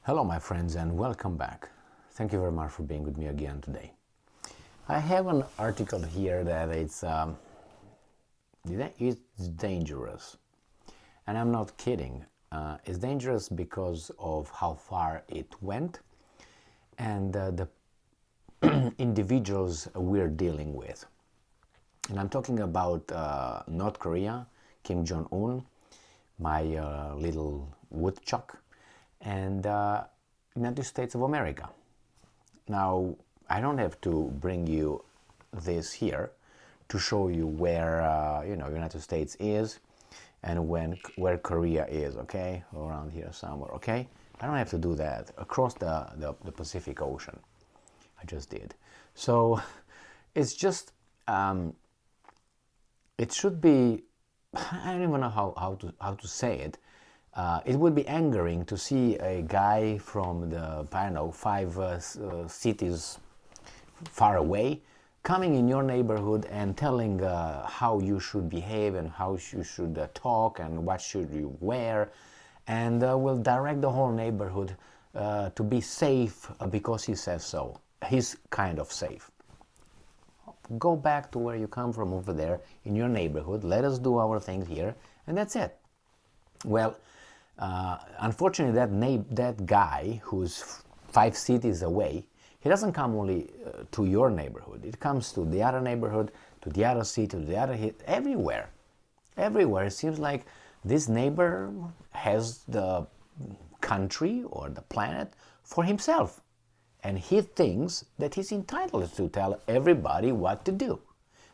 Hello my friends and welcome back. Thank you very much for being with me again today. I have an article here that it's dangerous. And I'm not kidding. It's dangerous because of how far it went and the individuals we're dealing with. And I'm talking about North Korea, Kim Jong-un, my little woodchuck, and United States of America. Now, I don't have to bring you this here to show you where United States is and where Korea is, okay, around here somewhere, okay. I don't have to do that across the Pacific Ocean. I just did. So it's just it should be. I don't even know how to say it. It would be angering to see a guy from the, I don't know, 5 cities far away coming in your neighborhood and telling how you should behave and how you should talk and what should you wear, and will direct the whole neighborhood to be safe because he says so. He's kind of safe. Go back to where you come from over there in your neighborhood. Let us do our things here, and that's it. Well, unfortunately, that guy who's 5 cities away, he doesn't come only to your neighborhood. It comes to the other neighborhood, to the other city, to the other everywhere. Everywhere. It seems like this neighbor has the country or the planet for himself. And he thinks that he's entitled to tell everybody what to do.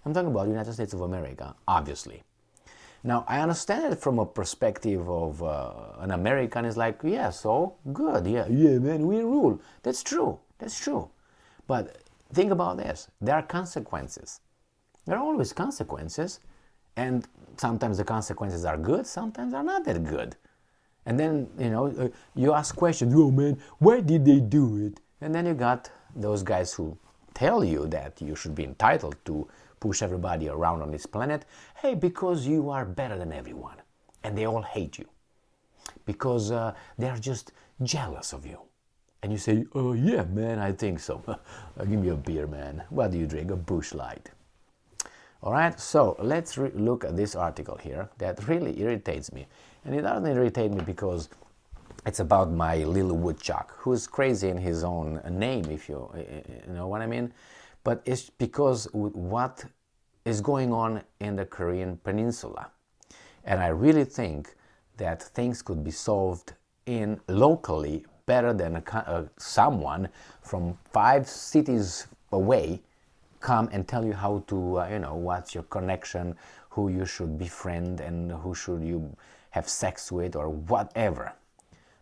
I'm talking about the United States of America, obviously. Now, I understand it from a perspective of an American is like, yeah, so good, yeah, man, we rule. That's true. But think about this. There are consequences. There are always consequences. And sometimes the consequences are good, sometimes are not that good. And then, you ask questions, oh man, why did they do it? And then you got those guys who tell you that you should be entitled to push everybody around on this planet. Hey, because you are better than everyone. And they all hate you. Because they're just jealous of you. And you say, oh yeah, man, I think so. Give me a beer, man. What do you drink? A Busch Light. All right, so let's look at this article here that really irritates me. And it doesn't irritate me because it's about my little woodchuck, who's crazy in his own name, if you know what I mean. But it's because what is going on in the Korean Peninsula. And I really think that things could be solved locally better than someone from 5 cities away come and tell you how to, what's your connection, who you should befriend and who should you have sex with or whatever.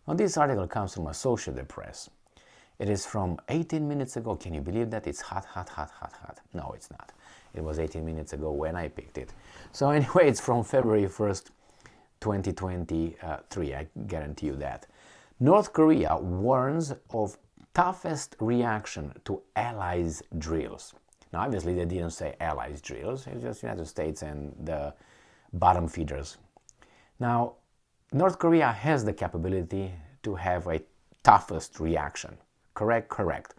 Now, this article comes from Associated Press. It is from 18 minutes ago. Can you believe that? It's hot. No, it's not. It was 18 minutes ago when I picked it. So anyway, it's from February 1st, 2023. I guarantee you that. North Korea warns of toughest reaction to allies' drills. Now, obviously, they didn't say allies' drills. It's just United States and the bottom feeders. Now, North Korea has the capability to have a toughest reaction. Correct.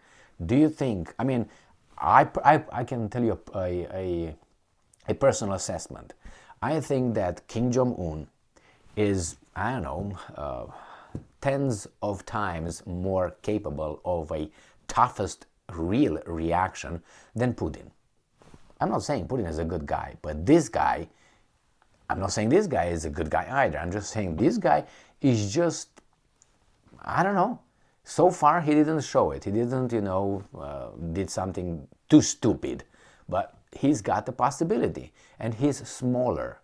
Do you think, I can tell you a personal assessment. I think that Kim Jong-un is, tens of times more capable of a toughest real reaction than Putin. I'm not saying Putin is a good guy, but this guy, I'm not saying this guy is a good guy either. I'm just saying this guy is just, So far, he didn't show it. He didn't, did something too stupid. But he's got the possibility. And he's smaller.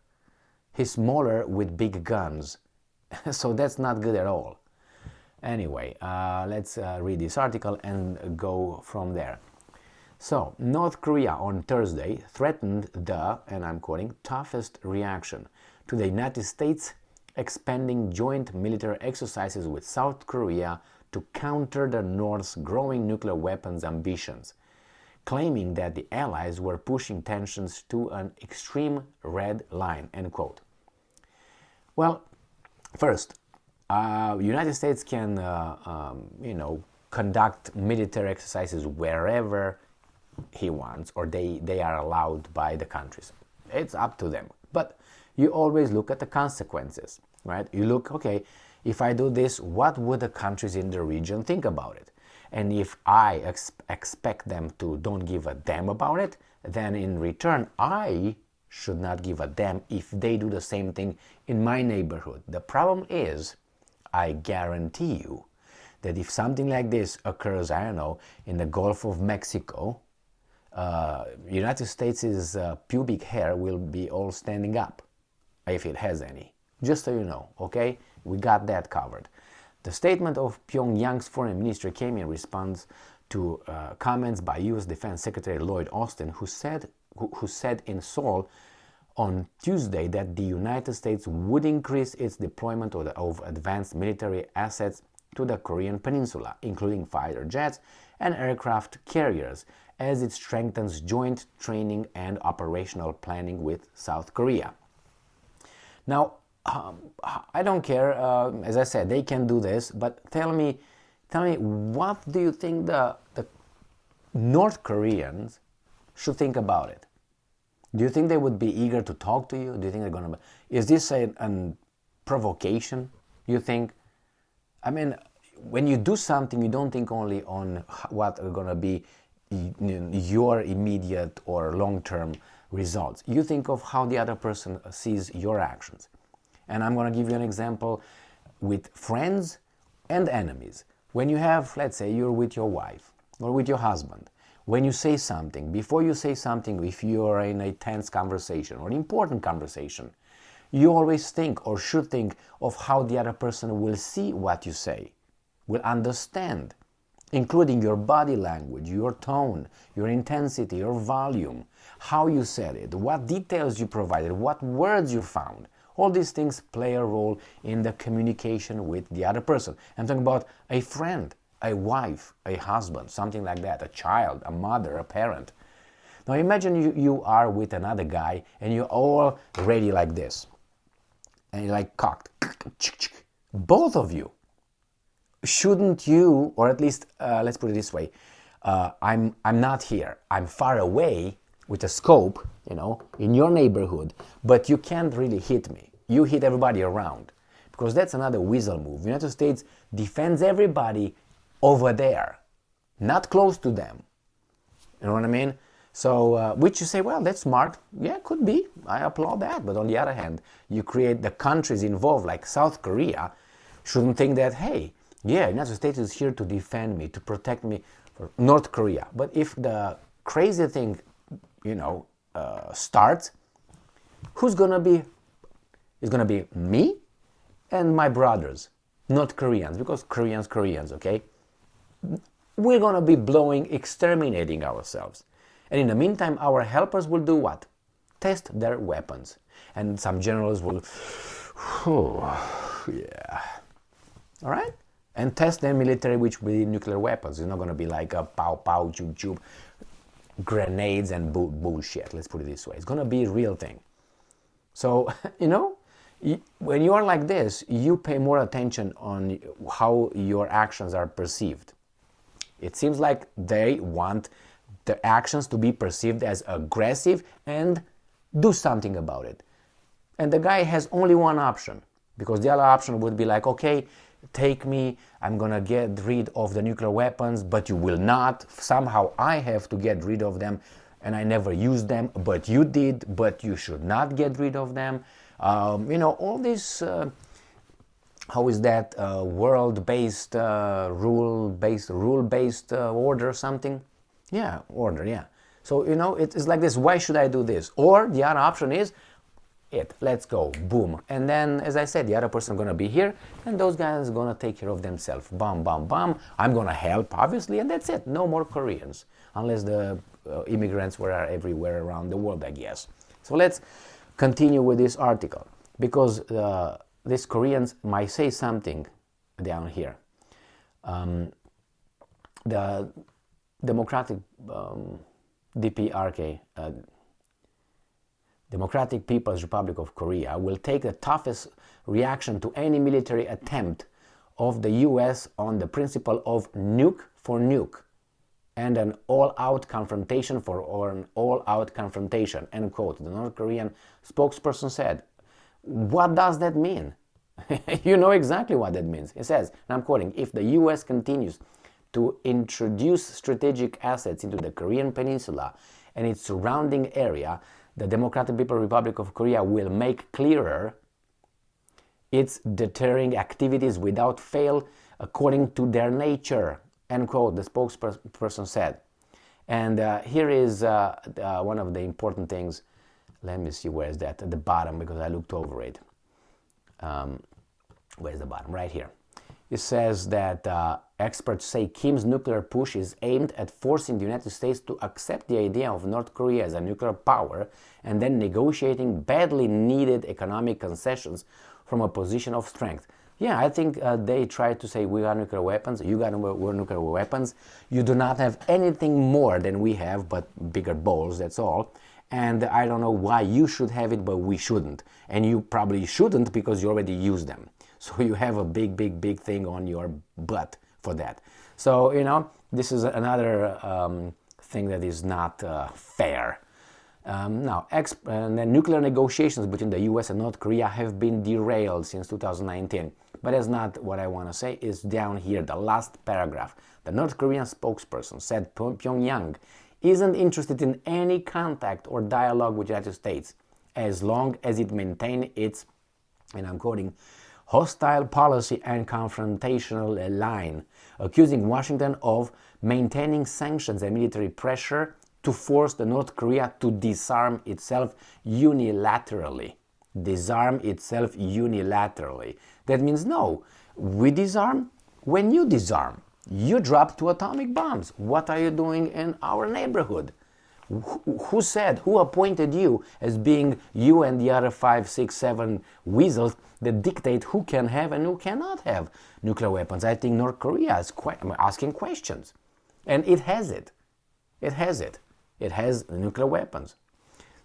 He's smaller with big guns. So that's not good at all. Anyway, let's read this article and go from there. So, North Korea on Thursday threatened the, and I'm quoting, toughest reaction to the United States expanding joint military exercises with South Korea to counter the North's growing nuclear weapons ambitions, claiming that the allies were pushing tensions to an extreme red line, end quote. Well, first, United States can, conduct military exercises wherever he wants, or they are allowed by the countries. It's up to them. But you always look at the consequences, right? You look, okay, if I do this, what would the countries in the region think about it? And if I expect them to don't give a damn about it, then in return, I should not give a damn if they do the same thing in my neighborhood. The problem is, I guarantee you that if something like this occurs, I don't know, in the Gulf of Mexico, United States' pubic hair will be all standing up, if it has any. Just so you know, okay? We got that covered. The statement of Pyongyang's foreign ministry came in response to comments by U.S. Defense Secretary Lloyd Austin, who said in Seoul on Tuesday that the United States would increase its deployment of advanced military assets to the Korean peninsula, including fighter jets and aircraft carriers, as it strengthens joint training and operational planning with South Korea. Now, I don't care, as I said, they can do this, but tell me, what do you think the North Koreans should think about it? Do you think they would be eager to talk to you? Do you think they're going to... Is this a provocation, you think? I mean, when you do something, you don't think only on what are going to be your immediate or long-term results. You think of how the other person sees your actions. And I'm going to give you an example with friends and enemies. When you have, let's say, you're with your wife or with your husband, when you say something, before you say something, if you're in a tense conversation or an important conversation, you always think or should think of how the other person will see what you say, will understand, including your body language, your tone, your intensity, your volume, how you said it, what details you provided, what words you found. All these things play a role in the communication with the other person. I'm talking about a friend, a wife, a husband, something like that, a child, a mother, a parent. Now imagine you are with another guy and you're all ready like this. And you're like cocked. Both of you. Shouldn't you, or at least, let's put it this way, I'm not here. I'm far away with a scope, in your neighborhood, but you can't really hit me. You hit everybody around, because that's another weasel move. The United States defends everybody over there, not close to them. You know what I mean? So, which you say, well, that's smart. Yeah, could be. I applaud that. But on the other hand, you create the countries involved, like South Korea, shouldn't think that, hey, yeah, United States is here to defend me, to protect me from North Korea. But if the crazy thing, starts, who's gonna be? It's gonna be me and my brothers, not Koreans, because Koreans, okay? We're gonna be exterminating ourselves. And in the meantime, our helpers will do what? Test their weapons. And some generals will, yeah. All right? And test their military, which will be nuclear weapons. It's not gonna be like a pow, pow, chub, chub, grenades and bullshit, let's put it this way. It's gonna be a real thing. So, when you are like this, you pay more attention on how your actions are perceived. It seems like they want the actions to be perceived as aggressive and do something about it. And the guy has only one option, because the other option would be like, okay, take me, I'm gonna get rid of the nuclear weapons, but you will not. Somehow I have to get rid of them, and I never used them, but you did, but you should not get rid of them. All this, how is that, world-based, rule-based order or something? Yeah, order, yeah. So, it's like this, why should I do this? Or the other option is, let's go, boom. And then, as I said, the other person is going to be here, and those guys are going to take care of themselves. Bam, bam, bam. I'm going to help, obviously, and that's it. No more Koreans, unless the immigrants were everywhere around the world, I guess. So let's continue with this article, because these Koreans might say something down here. The Democratic DPRK, Democratic People's Republic of Korea, will take the toughest reaction to any military attempt of the US on the principle of nuke for nuke and an all-out confrontation for an all-out confrontation, end quote. The North Korean spokesperson said. What does that mean? You know exactly what that means. It says, and I'm quoting, if the US continues to introduce strategic assets into the Korean Peninsula and its surrounding area, the Democratic People's Republic of Korea will make clearer its deterring activities without fail according to their nature, end quote, the spokesperson said. And here is one of the important things. Let me see, where is that? At the bottom, because I looked over it. Where's the bottom? Right here. It says that experts say Kim's nuclear push is aimed at forcing the United States to accept the idea of North Korea as a nuclear power and then negotiating badly needed economic concessions from a position of strength. Yeah, I think they tried to say, we got nuclear weapons, you got nuclear weapons, you do not have anything more than we have but bigger balls, that's all. And I don't know why you should have it, but we shouldn't. And you probably shouldn't because you already use them. So you have a big thing on your butt for that. So, you know, this is another thing that is not fair. Now, the nuclear negotiations between the US and North Korea have been derailed since 2019. But that's not what I want to say. It's down here, the last paragraph. The North Korean spokesperson said Pyongyang isn't interested in any contact or dialogue with the United States as long as it maintains its, and I'm quoting, hostile policy and confrontational line, accusing Washington of maintaining sanctions and military pressure to force the North Korea to disarm itself unilaterally. Disarm itself unilaterally. That means no, we disarm when you disarm. You drop 2 atomic bombs. What are you doing in our neighborhood? Who said, who appointed you as being you and the other 5, 6, 7 weasels that dictate who can have and who cannot have nuclear weapons? I think North Korea is asking questions. And it has it. It has it. It has nuclear weapons.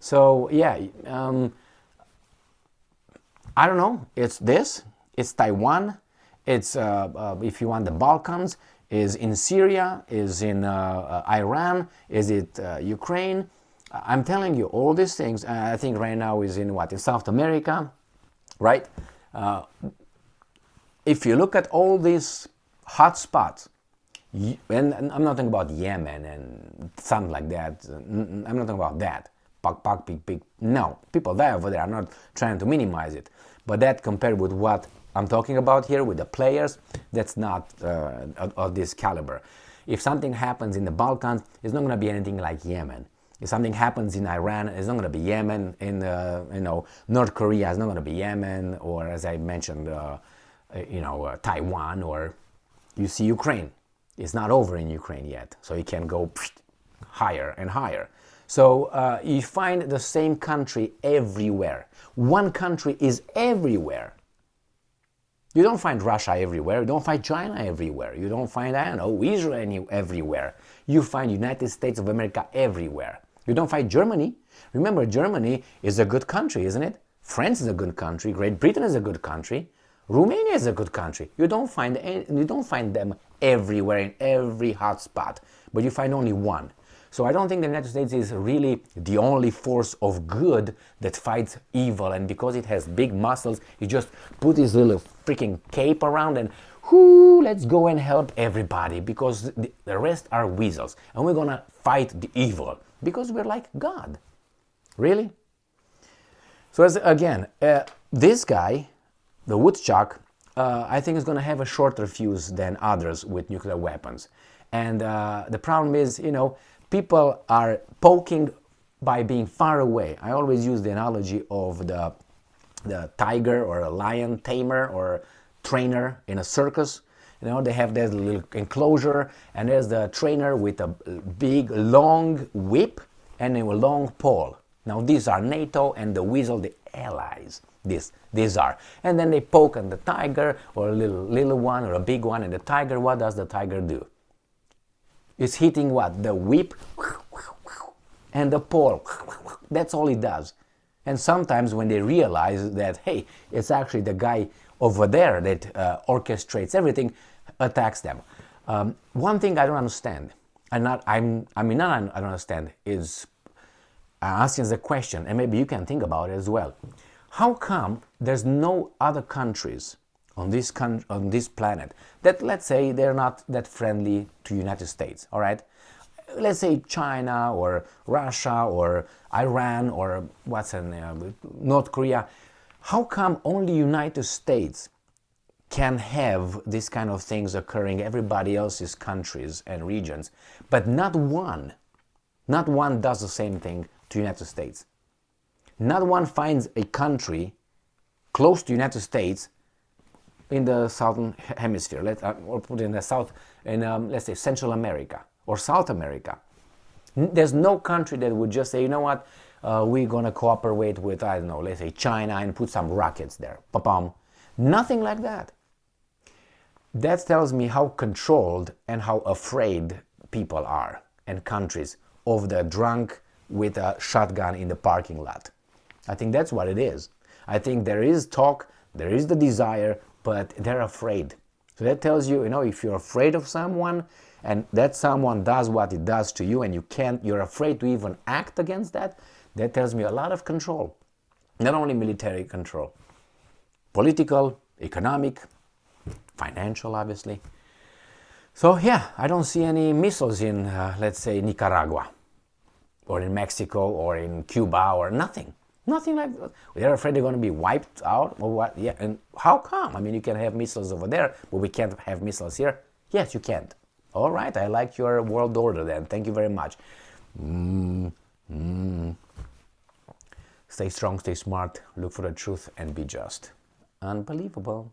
So, yeah, I don't know. It's this. It's Taiwan. It's, if you want, the Balkans. Is in Syria, is in Iran, is it Ukraine? I'm telling you, all these things, I think right now is in what? In South America, right? If you look at all these hot spots, and I'm not talking about Yemen and something like that, I'm not talking about that. Pig. No, people die over there. I'm not trying to minimize it. But that compared with what I'm talking about here with the players, that's not of this caliber. If something happens in the Balkans, it's not going to be anything like Yemen. If something happens in Iran, it's not going to be Yemen. In North Korea, it's not going to be Yemen, or as I mentioned, Taiwan, or you see Ukraine. It's not over in Ukraine yet, so it can go higher and higher. So you find the same country everywhere. One country is everywhere. You don't find Russia everywhere. You don't find China everywhere. You don't find, Israel everywhere. You find United States of America everywhere. You don't find Germany. Remember, Germany is a good country, isn't it? France is a good country. Great Britain is a good country. Romania is a good country. You don't find them everywhere in every hot spot, but you find only one. So I don't think the United States is really the only force of good that fights evil, and because it has big muscles, you just put this little freaking cape around and let's go and help everybody, because the rest are weasels, and we're gonna fight the evil because we're like God. Really? So again, this guy, the Woodchuck, I think is gonna have a shorter fuse than others with nuclear weapons. And the problem is, people are poking by being far away. I always use the analogy of the tiger or a lion tamer or trainer in a circus. They have that little enclosure, and there's the trainer with a big, long whip and a long pole. Now these are NATO and the weasel, the allies. These are. And then they poke at the tiger, or a little one or a big one, and the tiger, what does the tiger do? It's hitting what? The whip and the pole. That's all it does. And sometimes when they realize that, hey, it's actually the guy over there that orchestrates everything, attacks them. One thing I don't understand, I don't understand, is asking the question, and maybe you can think about it as well. How come there's no other countries on this planet that, let's say, they're not that friendly to United States, all right? Let's say China or Russia or Iran or North Korea. How come only United States can have these kind of things occurring in everybody else's countries and regions, but not one does the same thing to United States? Not one finds a country close to United States in the southern hemisphere, or put in the south, in let's say Central America or South America. There's no country that would just say, you know what, we're going to cooperate with, I don't know, let's say China and put some rockets there. Pa-pam. Nothing like that. That tells me how controlled and how afraid people are and countries of the drunk with a shotgun in the parking lot. I think that's what it is. I think there is talk, there is the desire, but they're afraid. So that tells you, if you're afraid of someone and that someone does what it does to you and you're afraid to even act against that, that tells me a lot of control. Not only military control, political, economic, financial, obviously. So yeah, I don't see any missiles in, let's say, Nicaragua or in Mexico or in Cuba or nothing. Nothing like that. They're afraid they're going to be wiped out or what? Yeah, and how come? I mean, you can have missiles over there, but we can't have missiles here. Yes, you can't. All right, I like your world order then. Thank you very much. Stay strong, stay smart, look for the truth, and be just. Unbelievable.